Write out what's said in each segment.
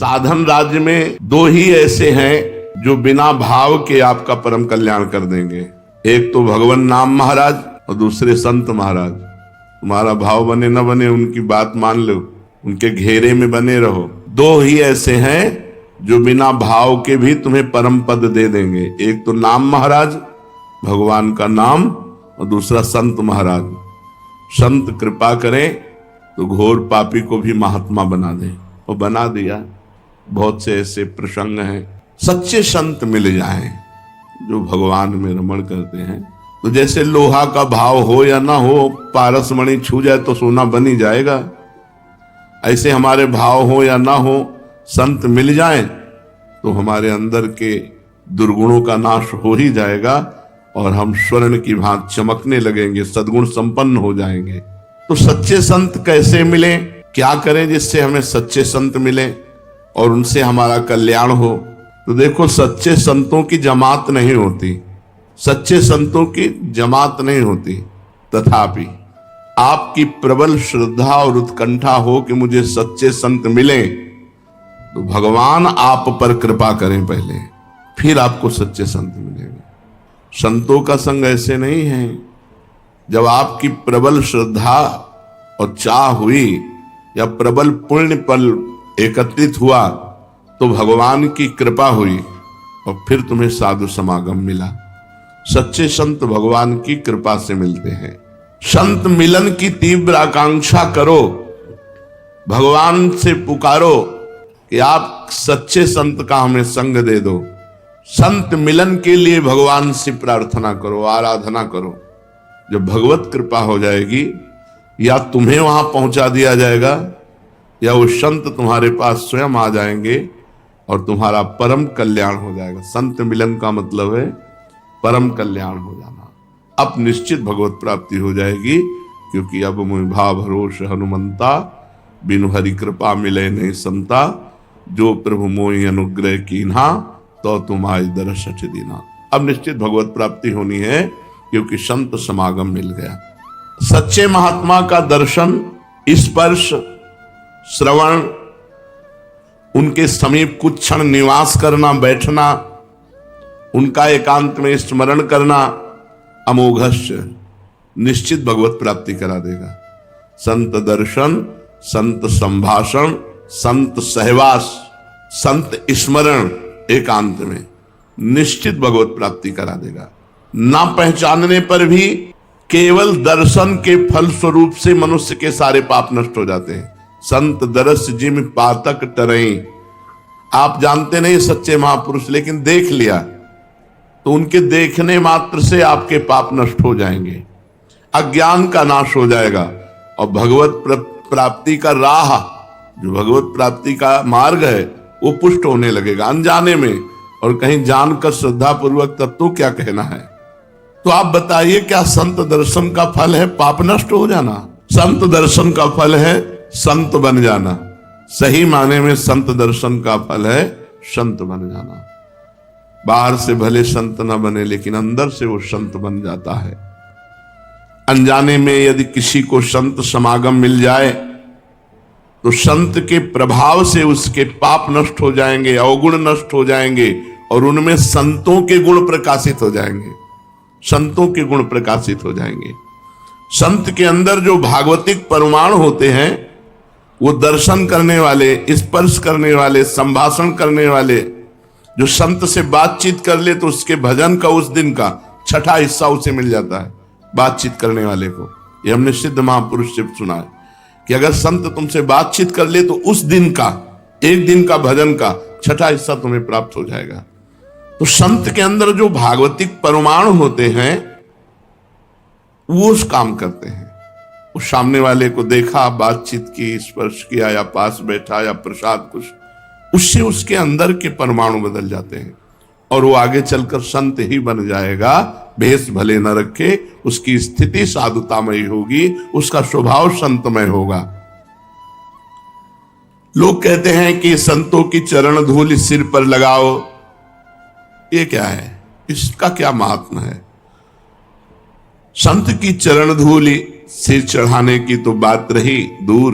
साधन राज्य में दो ही ऐसे हैं जो बिना भाव के आपका परम कल्याण कर देंगे। एक तो भगवान नाम महाराज और दूसरे संत महाराज। तुम्हारा भाव बने न बने, उनकी बात मान लो, उनके घेरे में बने रहो। दो ही ऐसे हैं जो बिना भाव के भी तुम्हें परम पद दे देंगे। एक तो नाम महाराज, भगवान का नाम, और दूसरा संत महाराज। संत कृपा करें तो घोर पापी को भी महात्मा बना दे, और बना दिया। बहुत से ऐसे प्रसंग हैं। सच्चे संत मिल जाएं जो भगवान में रमण करते हैं, तो जैसे लोहा का भाव हो या ना हो, पारस मणि छू जाए तो सोना बन ही जाएगा। ऐसे हमारे भाव हो या ना हो, संत मिल जाएं तो हमारे अंदर के दुर्गुणों का नाश हो ही जाएगा और हम स्वर्ण की भांति चमकने लगेंगे, सद्गुण संपन्न हो जाएंगे। तो सच्चे संत कैसे मिले, क्या करें जिससे हमें सच्चे संत मिले और उनसे हमारा कल्याण हो? तो देखो, सच्चे संतों की जमात नहीं होती, सच्चे संतों की जमात नहीं होती, तथापि आपकी प्रबल श्रद्धा और उत्कंठा हो कि मुझे सच्चे संत मिले, तो भगवान आप पर कृपा करें पहले, फिर आपको सच्चे संत मिलेंगे। संतों का संग ऐसे नहीं है। जब आपकी प्रबल श्रद्धा और चाह हुई या प्रबल पुण्य पल एकत्रित हुआ तो भगवान की कृपा हुई और फिर तुम्हें साधु समागम मिला। सच्चे संत भगवान की कृपा से मिलते हैं। संत मिलन की तीव्र आकांक्षा करो, भगवान से पुकारो कि आप सच्चे संत का हमें संग दे दो। संत मिलन के लिए भगवान से प्रार्थना करो, आराधना करो। जब भगवत कृपा हो जाएगी, या तुम्हें वहां पहुंचा दिया जाएगा या वो संत तुम्हारे पास स्वयं आ जाएंगे और तुम्हारा परम कल्याण हो जाएगा। संत मिलन का मतलब है परम कल्याण हो जाना। अब निश्चित भगवत प्राप्ति हो जाएगी, क्योंकि अब मुझ भाव भरोस हनुमंता, बिनु हरि कृपा मिले नहीं संता, जो प्रभु मोहि अनुग्रह कीन्हा, तो तुम आज दरस दीना। अब निश्चित भगवत प्राप्ति होनी है, क्योंकि संत समागम मिल गया। सच्चे महात्मा का दर्शन, स्पर्श, श्रवण, उनके समीप कुछ क्षण निवास करना, बैठना, उनका एकांत में स्मरण करना, अमोघस्य निश्चित भगवत प्राप्ति करा देगा। संत दर्शन, संत संभाषण, संत सहवास, संत स्मरण एकांत में निश्चित भगवत प्राप्ति करा देगा। ना पहचानने पर भी केवल दर्शन के फल स्वरूप से मनुष्य के सारे पाप नष्ट हो जाते हैं। संत दरस जिम पातक टरई। आप जानते नहीं सच्चे महापुरुष, लेकिन देख लिया तो उनके देखने मात्र से आपके पाप नष्ट हो जाएंगे, अज्ञान का नाश हो जाएगा और भगवत प्राप्ति का राह, जो भगवत प्राप्ति का मार्ग है, वो पुष्ट होने लगेगा अनजाने में। और कहीं जानकर श्रद्धा पूर्वक तब तो क्या कहना है। तो आप बताइए, क्या संत दर्शन का फल है पाप नष्ट हो जाना? संत दर्शन का फल है संत बन जाना। सही माने में संत दर्शन का फल है संत बन जाना। बाहर से भले संत न बने, लेकिन अंदर से वो संत बन जाता है। अनजाने में यदि किसी को संत समागम मिल जाए तो संत के प्रभाव से उसके पाप नष्ट हो जाएंगे, अवगुण नष्ट हो जाएंगे और उनमें संतों के गुण प्रकाशित हो जाएंगे। संतों के गुण प्रकाशित हो जाएंगे। संत के अंदर जो भागवतिक परमाणु होते हैं, वो दर्शन करने वाले, स्पर्श करने वाले, संभाषण करने वाले, जो संत से बातचीत कर ले तो उसके भजन का उस दिन का छठा हिस्सा उसे मिल जाता है, बातचीत करने वाले को। ये हमने सिद्ध महापुरुष से सुना है कि अगर संत तुमसे बातचीत कर ले तो उस दिन का, एक दिन का भजन का छठा हिस्सा तुम्हें प्राप्त हो जाएगा। तो संत के अंदर जो भागवतिक परमाणु होते हैं, वो उस काम करते हैं। उस सामने वाले को देखा, बातचीत की, स्पर्श किया, या पास बैठा, या प्रसाद कुछ, उससे उसके अंदर के परमाणु बदल जाते हैं और वो आगे चलकर संत ही बन जाएगा। भेष भले न रखे, उसकी स्थिति साधुतामयी होगी, उसका स्वभाव संतमय होगा। लोग कहते हैं कि संतों की चरण धूल सिर पर लगाओ। ये क्या है? इसका क्या महात्मा है? संत की चरण धूल सिर चढ़ाने की तो बात रही दूर,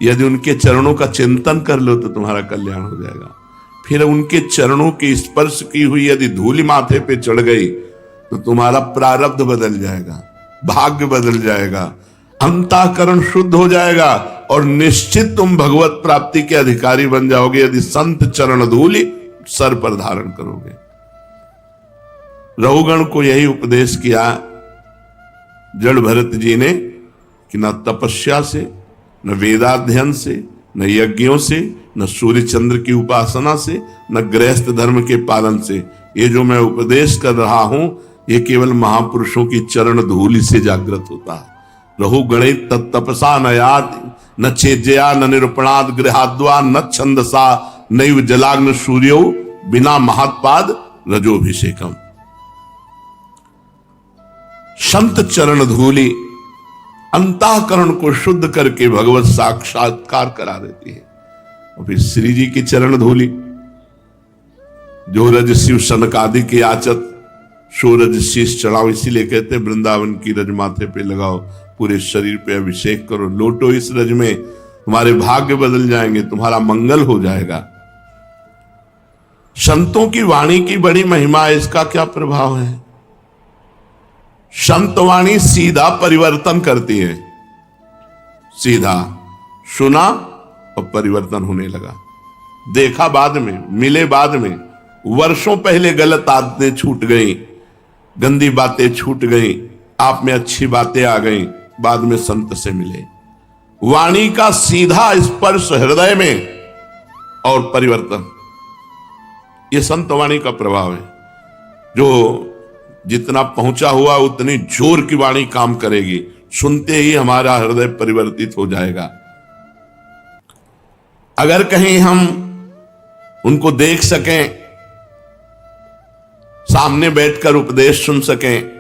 यदि उनके चरणों का चिंतन कर लो तो तुम्हारा कल्याण हो जाएगा। फिर उनके चरणों के स्पर्श की हुई यदि धूलि माथे पे चढ़ गई तो तुम्हारा प्रारब्ध बदल जाएगा, भाग्य बदल जाएगा, अंतःकरण शुद्ध हो जाएगा और निश्चित तुम भगवत प्राप्ति के अधिकारी बन जाओगे यदि संत चरण धूलि सर पर धारण करोगे। रहुगण को यही उपदेश किया जड़ भरत जी ने कि न तपस्या से, न वेदाध्ययन से, न यज्ञों से, न सूर्य चंद्र की उपासना से, न गृहस्थ धर्म के पालन से, ये जो मैं उपदेश कर रहा हूं ये केवल महापुरुषों की चरण धूलि से जागृत होता है। रहु गणित तत्तपसा न याति न चेज्या न निरूपणाद गृहाद्वा न छंदसा नैव जलाग्न सूर्यो बिना महात्पाद रजोभिषेकम। संत चरण धूलि अंतःकरण को शुद्ध करके भगवत साक्षात्कार करा देती है। और फिर श्री जी की चरण धूलि जो रज शिव सनकादि के आचत सो रज शीश चढ़ाओ, इसीलिए कहते हैं वृंदावन की रज माथे पे लगाओ, पूरे शरीर पे अभिषेक करो, लोटो इस रज में, तुम्हारे भाग्य बदल जाएंगे, तुम्हारा मंगल हो जाएगा। संतों की वाणी की बड़ी महिमा है, इसका क्या प्रभाव है? संत वाणी सीधा परिवर्तन करती है, सीधा सुना और परिवर्तन होने लगा। देखा बाद में, मिले बाद में, वर्षों पहले गलत आदतें छूट गई, गंदी बातें छूट गई, आप में अच्छी बातें आ गई, बाद में संत से मिले। वाणी का सीधा स्पर्श हृदय में और परिवर्तन, यह संत वाणी का प्रभाव है। जो जितना पहुंचा हुआ उतनी जोर की वाणी काम करेगी, सुनते ही हमारा हृदय परिवर्तित हो जाएगा। अगर कहीं हम उनको देख सकें, सामने बैठकर उपदेश सुन सकें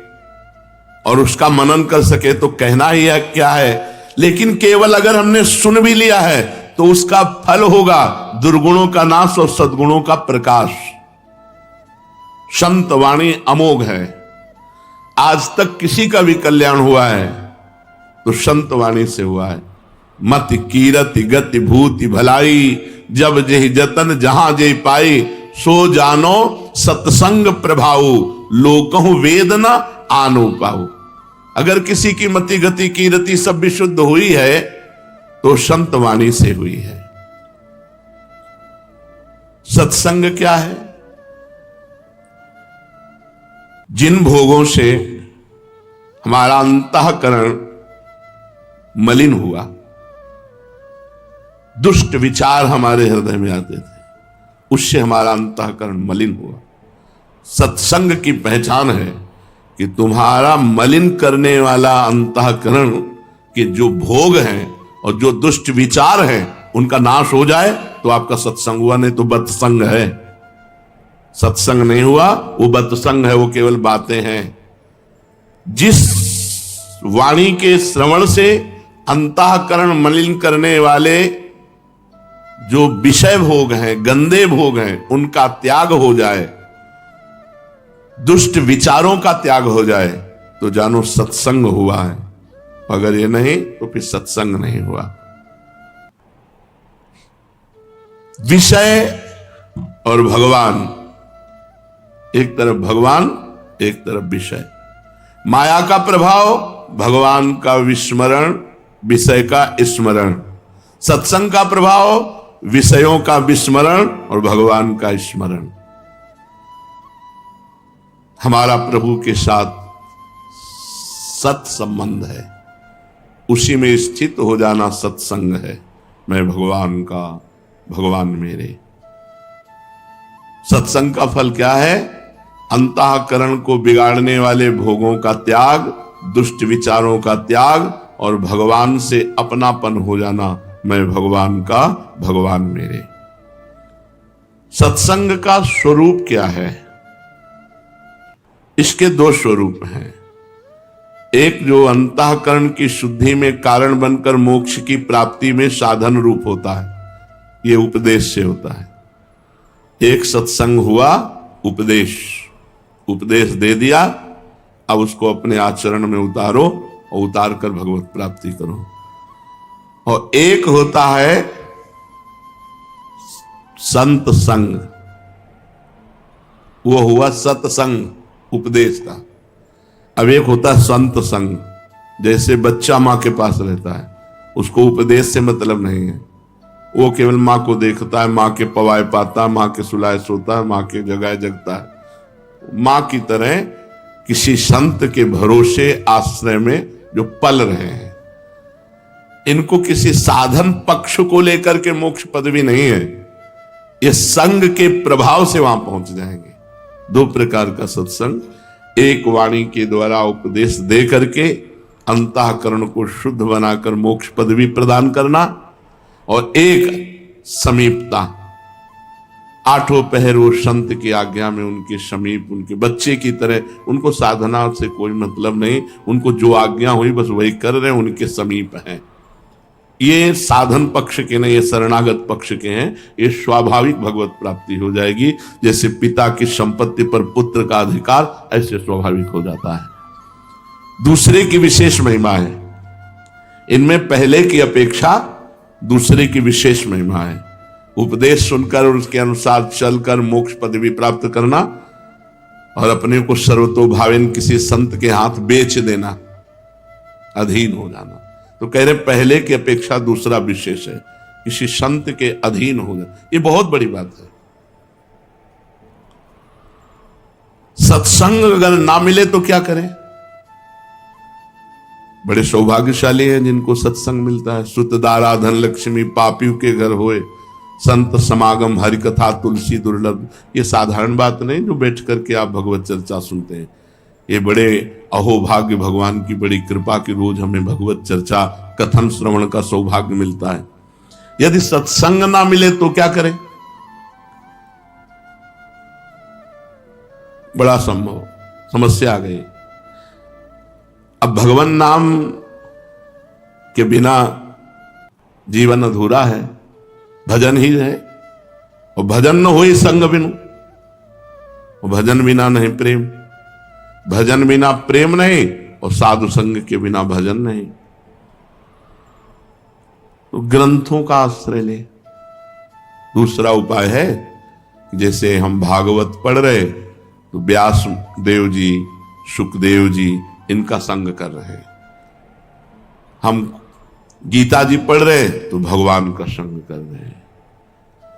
और उसका मनन कर सके तो कहना ही है क्या है। लेकिन केवल अगर हमने सुन भी लिया है तो उसका फल होगा दुर्गुणों का नाश और सद्गुणों का प्रकाश। संत वाणी अमोघ है। आज तक किसी का भी कल्याण हुआ है तो संत वाणी से हुआ है। मत कीरति गति भूति भलाई, जब जेहि जतन जहां जेहि पाई, सो जानो सत्संग प्रभाऊ, लोकहु वेद न आनो पाऊ। अगर किसी की मति गति कीरति सब विशुद्ध हुई है तो संत वाणी से हुई है। सत्संग क्या है? जिन भोगों से हमारा अंतःकरण मलिन हुआ, दुष्ट विचार हमारे हृदय में आते थे, उससे हमारा अंतःकरण मलिन हुआ। सत्संग की पहचान है कि तुम्हारा मलिन करने वाला अंतःकरण के जो भोग हैं और जो दुष्ट विचार हैं उनका नाश हो जाए तो आपका सत्संग हुआ, नहीं तो बत्संग है। सत्संग नहीं हुआ वो बत्संग है, वो केवल बातें हैं। जिस वाणी के श्रवण से अंतःकरण मलिन करने वाले जो विषय भोग हैं, गंदे भोग हैं, उनका त्याग हो जाए, दुष्ट विचारों का त्याग हो जाए तो जानो सत्संग हुआ है। अगर ये नहीं तो फिर सत्संग नहीं हुआ। विषय और भगवान, एक तरफ भगवान एक तरफ विषय। माया का प्रभाव, भगवान का विस्मरण, विषय का स्मरण। सत्संग का प्रभाव, विषयों का विस्मरण और भगवान का स्मरण। हमारा प्रभु के साथ सत संबंध है, उसी में स्थित हो जाना सत्संग है। मैं भगवान का, भगवान मेरे। सत्संग का फल क्या है? अंतःकरण को बिगाड़ने वाले भोगों का त्याग, दुष्ट विचारों का त्याग और भगवान से अपनापन हो जाना। मैं भगवान का, भगवान मेरे। सत्संग का स्वरूप क्या है? इसके दो स्वरूप हैं। एक जो अंतःकरण की शुद्धि में कारण बनकर मोक्ष की प्राप्ति में साधन रूप होता है, ये उपदेश से होता है। एक सत्संग हुआ, उपदेश दे दिया, अब उसको अपने आचरण में उतारो और उतार कर भगवत प्राप्ति करो। और एक होता है संत संग, वो हुआ सत्संग उपदेश का। अब एक होता है संत संग, जैसे बच्चा मां के पास रहता है, उसको उपदेश से मतलब नहीं है, वो केवल मां को देखता है, मां के पवाए पाता है, मां के सुलाए सोता है, मां के जगाए जगता है। मां की तरह किसी संत के भरोसे आश्रय में जो पल रहे हैं, इनको किसी साधन पक्ष को लेकर के मोक्ष पदवी नहीं है, ये संग के प्रभाव से वहां पहुंच जाएंगे। दो प्रकार का सत्संग, एक वाणी के द्वारा उपदेश दे करके अंतःकरण को शुद्ध बनाकर मोक्ष पदवी प्रदान करना, और एक समीपता, आठों पहर वो संत की आज्ञा में उनके समीप, उनके बच्चे की तरह, उनको साधना से कोई मतलब नहीं, उनको जो आज्ञा हुई बस वही कर रहे हैं, उनके समीप हैं। ये साधन पक्ष के नहीं, ये शरणागत पक्ष के हैं। ये स्वाभाविक भगवत प्राप्ति हो जाएगी, जैसे पिता की संपत्ति पर पुत्र का अधिकार, ऐसे स्वाभाविक हो जाता है। दूसरे की विशेष महिमा है, इनमें पहले की अपेक्षा दूसरे की विशेष महिमा है। उपदेश सुनकर और उसके अनुसार चलकर मोक्ष पदवी प्राप्त करना, और अपने को सर्वतोभावेन किसी संत के हाथ बेच देना, अधीन हो जाना। तो कह रहे पहले की अपेक्षा दूसरा विशेष है, किसी संत के अधीन हो जाना, ये बहुत बड़ी बात है। सत्संग अगर ना मिले तो क्या करें? बड़े सौभाग्यशाली हैं जिनको सत्संग मिलता है। सुतदारा धन लक्ष्मी पापियों के घर होए, संत समागम हरि कथा तुलसी दुर्लभ। ये साधारण बात नहीं जो बैठ करके आप भगवत चर्चा सुनते हैं, ये बड़े अहोभाग्य, भगवान की बड़ी कृपा की रोज हमें भगवत चर्चा कथन श्रवण का सौभाग्य मिलता है। यदि सत्संग ना मिले तो क्या करें? बड़ा संभव समस्या आ गई। अब भगवान नाम के बिना जीवन अधूरा है, भजन ही है, और भजन न हो संग बिनु, और भजन बिना नहीं प्रेम, भजन बिना प्रेम नहीं, और साधु संग के बिना भजन नहीं। तो ग्रंथों का आश्रय ले। दूसरा उपाय है, जैसे हम भागवत पढ़ रहे तो व्यास देव जी, सुखदेव जी, इनका संग कर रहे हैं। हम गीता जी पढ़ रहे तो भगवान का संग कर रहे हैं।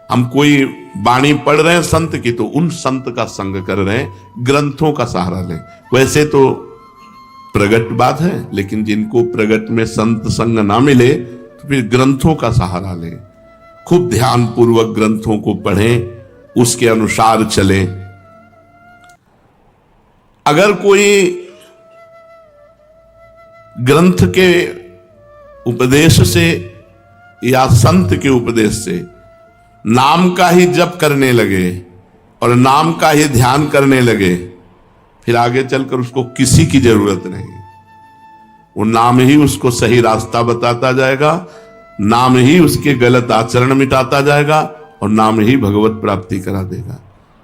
हम कोई वाणी पढ़ रहे हैं संत की तो उन संत का संग कर रहे हैं, ग्रंथों का सहारा लें। वैसे तो प्रगट बात है, लेकिन जिनको प्रगट में संत संग ना मिले तो फिर ग्रंथों का सहारा लें। खूब ध्यान पूर्वक ग्रंथों को पढ़ें, उसके अनुसार चलें। अगर कोई ग्रंथ के उपदेश से या संत के उपदेश से नाम का ही जप करने लगे और नाम का ही ध्यान करने लगे, फिर आगे चलकर उसको किसी की जरूरत नहीं। वो नाम ही उसको सही रास्ता बताता जाएगा, नाम ही उसके गलत आचरण मिटाता जाएगा, और नाम ही भगवत प्राप्ति करा देगा।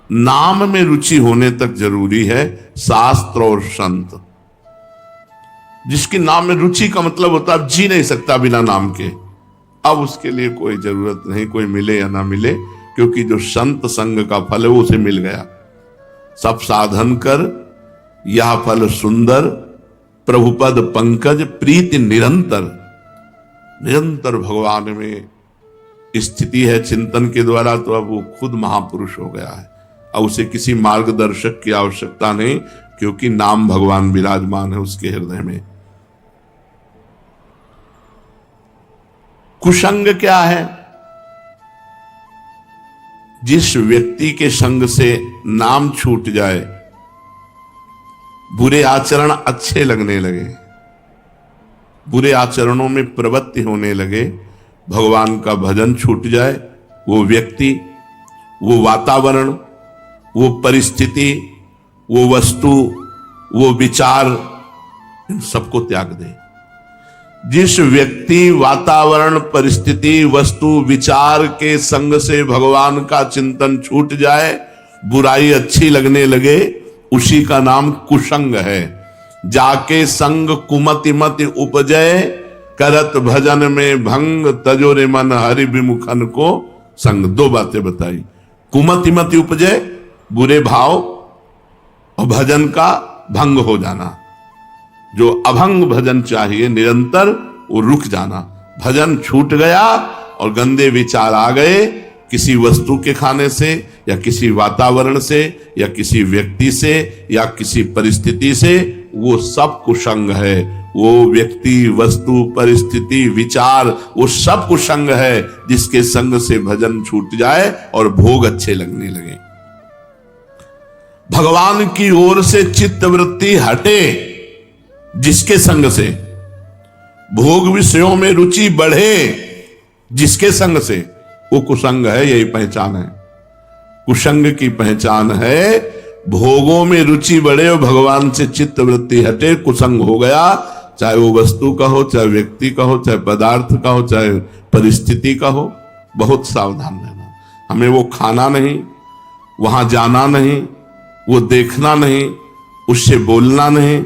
नाम में रुचि होने तक जरूरी है शास्त्र और संत। जिसकी नाम में रुचि का मतलब होता है अब जी नहीं सकता बिना नाम के, अब उसके लिए कोई जरूरत नहीं, कोई मिले या ना मिले, क्योंकि जो संत संग का फल है वो उसे मिल गया। सब साधन कर यह फल सुंदर, प्रभुपद पंकज प्रीति निरंतर। निरंतर भगवान में स्थिति है चिंतन के द्वारा, तो अब वो खुद महापुरुष हो गया है। अब उसे किसी मार्गदर्शक की आवश्यकता नहीं, क्योंकि नाम भगवान विराजमान है उसके हृदय में। कुसंग क्या है? जिस व्यक्ति के संग से नाम छूट जाए, बुरे आचरण अच्छे लगने लगे, बुरे आचरणों में प्रवृत्ति होने लगे, भगवान का भजन छूट जाए, वो व्यक्ति, वो वातावरण, वो परिस्थिति, वो वस्तु, वो विचार, इन सबको त्याग दे। जिस व्यक्ति वातावरण, परिस्थिति, वस्तु, विचार के संग से भगवान का चिंतन छूट जाए, बुराई अच्छी लगने लगे, उसी का नाम कुसंग है। जाके संग कुमति मति उपजय, करत भजन में भंग, तजोरे मन हरि विमुखन को संग। दो बातें बताई, कुमति मति उपजे, बुरे भाव, और भजन का भंग हो जाना। जो अभंग भजन चाहिए निरंतर, वो रुक जाना। भजन छूट गया और गंदे विचार आ गए, किसी वस्तु के खाने से या किसी वातावरण से या किसी व्यक्ति से या किसी परिस्थिति से, वो सब कुसंग है। वो व्यक्ति, वस्तु, परिस्थिति, विचार, वो सब कुसंग है जिसके संग से भजन छूट जाए और भोग अच्छे लगने लगे। भगवान की ओर से चित्त वृत्ति हटे जिसके संग से, भोग विषयों में रुचि बढ़े जिसके संग से, वो कुसंग है। यही पहचान है कुसंग की पहचान है। भोगों में रुचि बढ़े और भगवान से चित्त वृत्ति हटे, कुसंग हो गया। चाहे वो वस्तु का हो, चाहे व्यक्ति का हो, चाहे पदार्थ का हो, चाहे परिस्थिति का हो। बहुत सावधान रहना। हमें वो खाना नहीं, वहां जाना नहीं, वो देखना नहीं, उससे बोलना नहीं,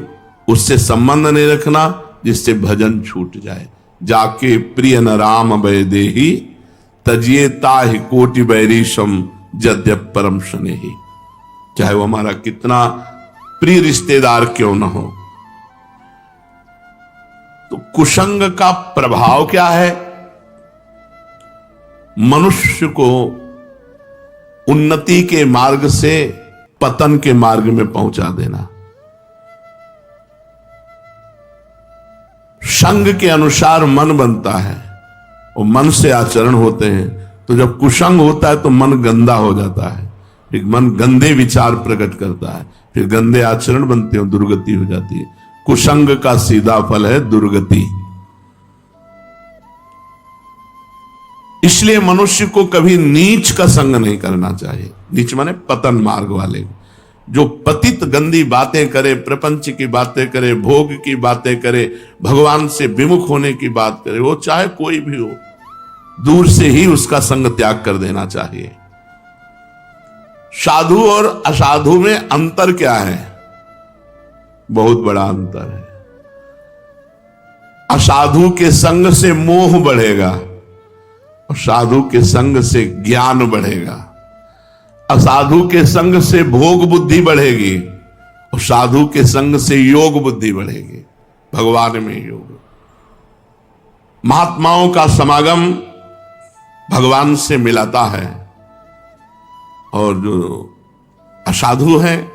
उससे संबंध नहीं रखना जिससे भजन छूट जाए। जाके प्रिय न राम भय देही, तजिए ताहि कोटि बैरीशम यद्यप परम स्नेही। चाहे वो हमारा कितना प्रिय रिश्तेदार क्यों न हो। तो कुसंग का प्रभाव क्या है? मनुष्य को उन्नति के मार्ग से पतन के मार्ग में पहुंचा देना। संग के अनुसार मन बनता है और मन से आचरण होते हैं। तो जब कुसंग होता है तो मन गंदा हो जाता है, फिर मन गंदे विचार प्रकट करता है, फिर गंदे आचरण बनते हैं, दुर्गति हो जाती है। कुसंग का सीधा फल है दुर्गति। इसलिए मनुष्य को कभी नीच का संग नहीं करना चाहिए। नीच माने पतन मार्ग वाले। जो पतित गंदी बातें करे, प्रपंच की बातें करे, भोग की बातें करे, भगवान से विमुख होने की बात करे, वो चाहे कोई भी हो, दूर से ही उसका संग त्याग कर देना चाहिए। साधु और असाधु में अंतर क्या है? बहुत बड़ा अंतर है। असाधु के संग से मोह बढ़ेगा और साधु के संग से ज्ञान बढ़ेगा। असाधु के संग से भोग बुद्धि बढ़ेगी और साधु के संग से योग बुद्धि बढ़ेगी। भगवान में योग। महात्माओं का समागम भगवान से मिलाता है और जो असाधु हैं,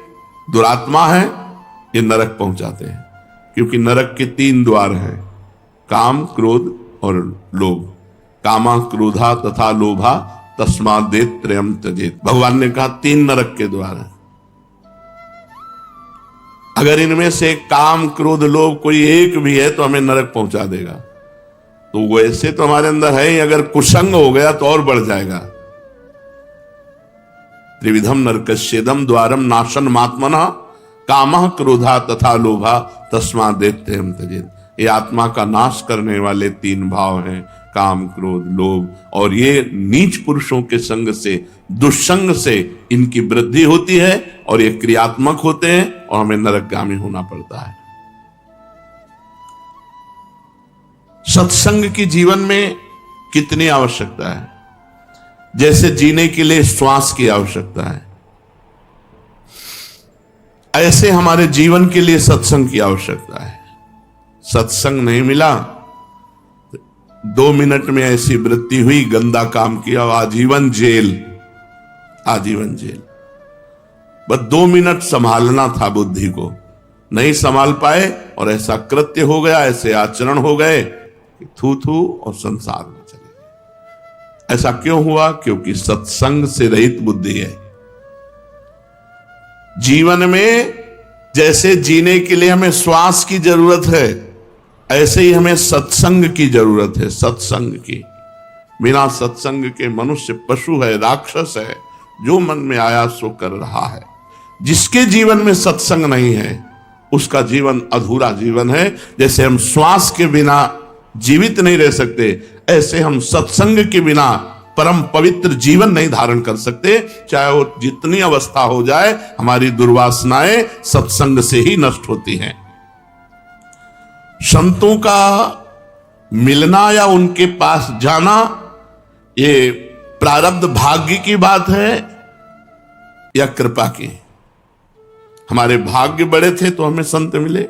दुरात्मा है, ये नरक पहुंचाते हैं। क्योंकि नरक के 3 द्वार हैं, काम, क्रोध और लोभ। कामा, क्रोधा तथा लोभा तस्मादेत त्रयम त्यजेत। भगवान ने कहा 3 नरक के द्वार हैं। अगर इनमें से काम, क्रोध, लोभ कोई एक भी है तो हमें नरक पहुंचा देगा। तो वैसे तो हमारे अंदर है ही, अगर कुसंग हो गया तो और बढ़ जाएगा। त्रिविधम नरकस्येदम द्वारम नाशन मात्मना कामः क्रोधा तथा लोभा तस्मादेत त्रयम त्यजेत। ये आत्मा का नाश करने वाले 3 भाव हैं, काम, क्रोध, लोभ। और ये नीच पुरुषों के संग से, दुष्संग से इनकी वृद्धि होती है और ये क्रियात्मक होते हैं और हमें नरकगामी होना पड़ता है। सत्संग की जीवन में कितनी आवश्यकता है? जैसे जीने के लिए श्वास की आवश्यकता है, ऐसे हमारे जीवन के लिए सत्संग की आवश्यकता है। सत्संग नहीं मिला, 2 मिनट में ऐसी वृत्ति हुई, गंदा काम किया, आजीवन जेल, आजीवन जेल। बस 2 मिनट संभालना था बुद्धि को, नहीं संभाल पाए और ऐसा कृत्य हो गया, ऐसे आचरण हो गए कि थू थू और संसार में चले गए। ऐसा क्यों हुआ? क्योंकि सत्संग से रहित बुद्धि है। जीवन में जैसे जीने के लिए हमें श्वास की जरूरत है, ऐसे ही हमें सत्संग की जरूरत है। सत्संग की, बिना सत्संग के मनुष्य पशु है, राक्षस है, जो मन में आया सो कर रहा है। जिसके जीवन में सत्संग नहीं है उसका जीवन अधूरा जीवन है। जैसे हम श्वास के बिना जीवित नहीं रह सकते, ऐसे हम सत्संग के बिना परम पवित्र जीवन नहीं धारण कर सकते। चाहे वो जितनी अवस्था हो जाए, हमारी दुर्वासनाएं सत्संग से ही नष्ट होती हैं। संतों का मिलना या उनके पास जाना ये प्रारब्ध भाग्य की बात है या कृपा की? हमारे भाग्य बड़े थे तो हमें संत मिले,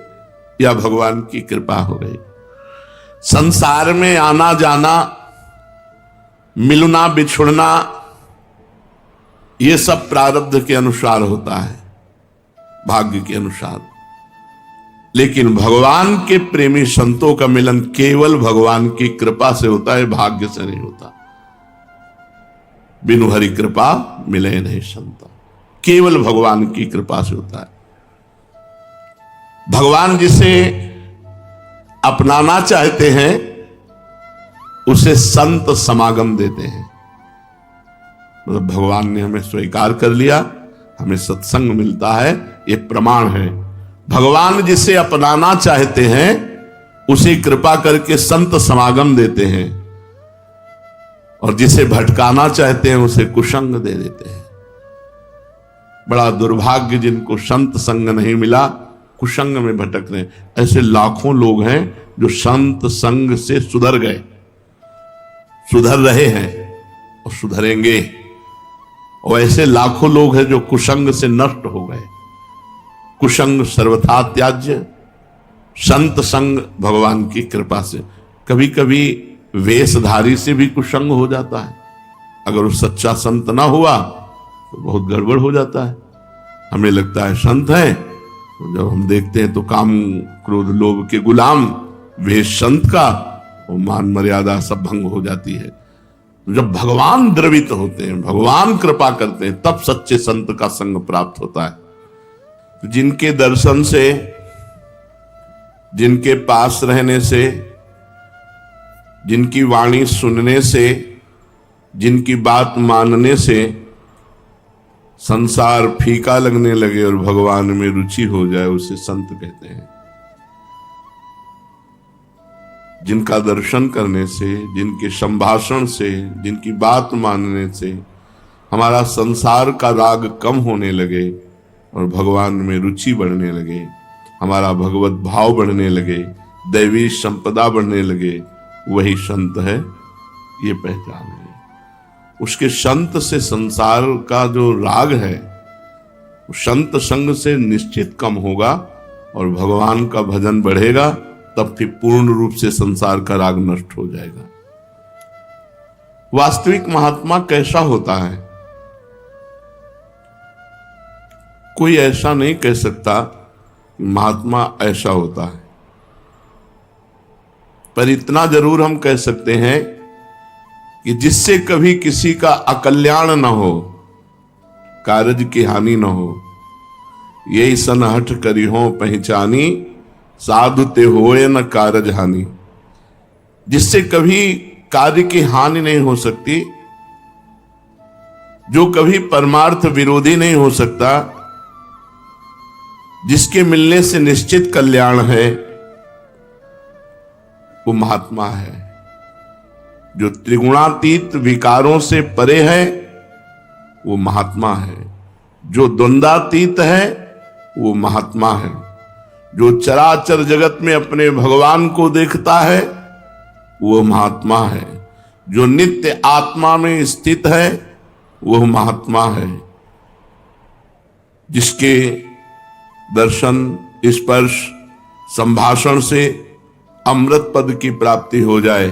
या भगवान की कृपा हो गई? संसार में आना जाना, मिलना बिछुड़ना, ये सब प्रारब्ध के अनुसार होता है, भाग्य के अनुसार। लेकिन भगवान के प्रेमी संतों का मिलन केवल भगवान की कृपा से होता है, भाग्य से नहीं होता। बिनु हरि कृपा मिले नहीं संता, केवल भगवान की कृपा से होता है। भगवान जिसे अपनाना चाहते हैं उसे संत समागम देते हैं। मतलब भगवान ने हमें स्वीकार कर लिया, हमें सत्संग मिलता है, ये प्रमाण है। भगवान जिसे अपनाना चाहते हैं उसे कृपा करके संत समागम देते हैं, और जिसे भटकाना चाहते हैं उसे कुसंग दे देते हैं। बड़ा दुर्भाग्य जिनको संत संग नहीं मिला, कुसंग में भटक रहे। ऐसे लाखों लोग हैं जो संत संग से सुधर गए, सुधर रहे हैं और सुधरेंगे, और ऐसे लाखों लोग हैं जो कुसंग से नष्ट हो गए। कुसंग सर्वथा त्याज्य, संत संग भगवान की कृपा से। कभी कभी वेशधारी से भी कुसंग हो जाता है, अगर वो सच्चा संत ना हुआ तो बहुत गड़बड़ हो जाता है। हमें लगता है संत है, तो जब हम देखते हैं तो काम क्रोध लोभ के गुलाम वेश संत का, वो मान मर्यादा सब भंग हो जाती है। जब भगवान द्रवित होते हैं, भगवान कृपा करते हैं, तब सच्चे संत का संग प्राप्त होता है। जिनके दर्शन से, जिनके पास रहने से, जिनकी वाणी सुनने से, जिनकी बात मानने से संसार फीका लगने लगे और भगवान में रुचि हो जाए, उसे संत कहते हैं। जिनका दर्शन करने से, जिनके संभाषण से, जिनकी बात मानने से हमारा संसार का राग कम होने लगे और भगवान में रुचि बढ़ने लगे, हमारा भगवत भाव बढ़ने लगे, दैवी संपदा बढ़ने लगे, वही संत है। ये पहचान है। उसके संत से संसार का जो राग है वो संत संग से निश्चित कम होगा और भगवान का भजन बढ़ेगा, तब फिर पूर्ण रूप से संसार का राग नष्ट हो जाएगा। वास्तविक महात्मा कैसा होता है? कोई ऐसा नहीं कह सकता महात्मा ऐसा होता है, पर इतना जरूर हम कह सकते हैं कि जिससे कभी किसी का अकल्याण न हो, कारज की हानि न हो, यही सन हठ करी हो पहचानी, साधु ते होए न कारज हानि। जिससे कभी कार्य की हानि नहीं हो सकती, जो कभी परमार्थ विरोधी नहीं हो सकता, जिसके मिलने से निश्चित कल्याण है, वो महात्मा है। जो त्रिगुणातीत विकारों से परे है वो महात्मा है। जो द्वंद्वातीत है वो महात्मा है। जो चराचर जगत में अपने भगवान को देखता है वो महात्मा है। जो नित्य आत्मा में स्थित है वो महात्मा है। जिसके दर्शन, स्पर्श, संभाषण से अमृत पद की प्राप्ति हो जाए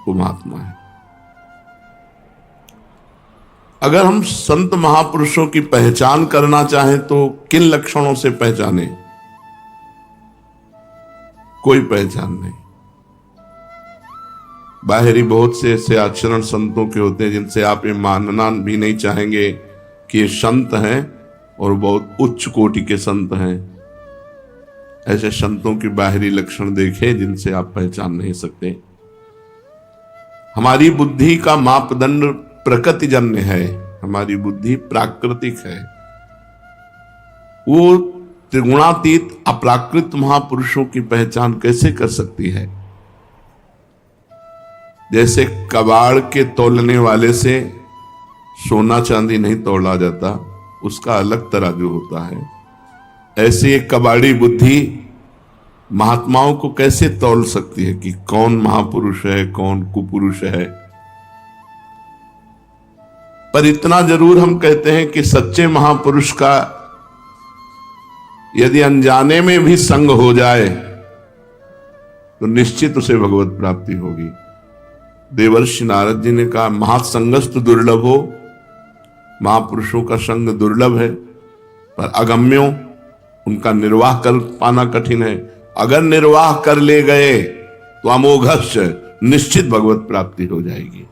वो महात्मा है। अगर हम संत महापुरुषों की पहचान करना चाहें तो किन लक्षणों से पहचानें? कोई पहचान नहीं। बाहरी बहुत से ऐसे आचरण संतों के होते हैं जिनसे आप ये मानना भी नहीं चाहेंगे कि ये संत हैं और बहुत उच्च कोटि के संत हैं। ऐसे संतों की बाहरी लक्षण देखें जिनसे आप पहचान नहीं सकते। हमारी बुद्धि का मापदंड प्रकृतिजन्य है, हमारी बुद्धि प्राकृतिक है। वो त्रिगुणातीत अप्राकृत महापुरुषों की पहचान कैसे कर सकती है? जैसे कबाड़ के तौलने वाले से सोना चांदी नहीं तोला जाता, उसका अलग तराजू होता है। ऐसे एक कबाड़ी बुद्धि महात्माओं को कैसे तौल सकती है कि कौन महापुरुष है कौन कुपुरुष है। पर इतना जरूर हम कहते हैं कि सच्चे महापुरुष का यदि अनजाने में भी संग हो जाए तो निश्चित उसे भगवत प्राप्ति होगी। देवर्षि नारद जी ने कहा, महासंगस्तु दुर्लभ हो, महापुरुषों का संग दुर्लभ है, पर अगम्यों, उनका निर्वाह कर पाना कठिन है। अगर निर्वाह कर ले गए तो अमोघस्य निश्चित भगवत प्राप्ति हो जाएगी।